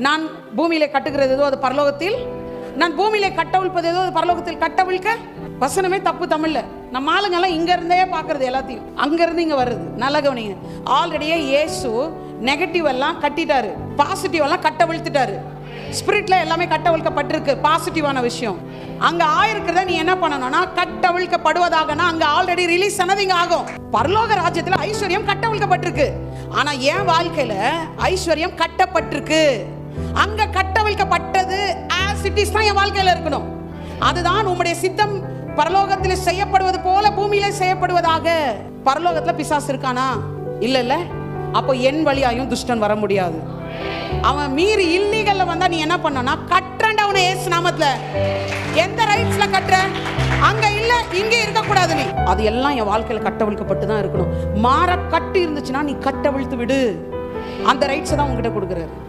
நான் பூமியிலே கட்டுகிறது ஏதோ அது பரலோகத்தில், நான் பூமியிலே கட்டவிழ்ப்பது ஏதோ அது பரலோகத்தில் கட்டவிழ்க்க. வசனமே தப்பு தமிழ்ல. நம்ம ஆளுங்கெல்லாம் இங்க இருந்தே பாக்குறது எல்லாத்தையும், அங்க இருந்து இங்க வருது. நல்லா கவனிங்க. ஆல்ரெடியே இயேசு நெகட்டிவ் எல்லாம் கட்டிட்டாரு, பாசிட்டிவ் எல்லாம் கட்டவிழ்த்துட்டாரு. ஸ்பிரிட்ல எல்லாமே கட்டவிழ்க்கப்பட்டிருக்கு, பாசிட்டிவான விஷயம். அங்க ஆயிருக்கிறத நீ என்ன பண்ணணும்னா கட்டவிழ்க்கப்படுவதாகனா அங்க ஆல்ரெடி ரிலீஸ் ஆனது இங்க ஆகும். பரலோக ராஜ்யத்துல ஐஸ்வர்யம் கட்டவிழ்க்கப்பட்டிருக்கு. ஆனா என் வாழ்க்கையில ஐஸ்வர்யம் கட்டப்பட்டிருக்கு. அங்க கட்டவிழ்க்கப்பட்டது as it is தான் என் வாழ்க்கையில இருக்கணும். அதுதான் உம்முடைய சித்தம் பரலோகத்தில் செய்யப்படுவது போல பூமியிலே செய்யப்படுவதாக. பரலோகத்துல பிசாசு இருக்கானா? இல்ல. அப்போ என் வழியாயும் துஷ்டன் வர முடியாது. அவன் மீறி இல்லீகல்ல வந்தா நீ என்ன பண்ணனா கட்டறண்ட அவனை இயேசு நாமத்துல. எந்த ரைட்ஸ்ல கட்டற? அங்க இல்ல, இங்க இருக்க கூடாது. நீ அது எல்லாம் என் வாழ்க்கையில கட்டவிழ்க்கப்பட்டு தான் இருக்கணும். மாற கட்டி இருந்துச்சுன்னா நீ கட்டவிழ்த்து விடு. அந்த ரைட்ஸ் தான் உங்ககிட்ட கொடுக்குறாரு.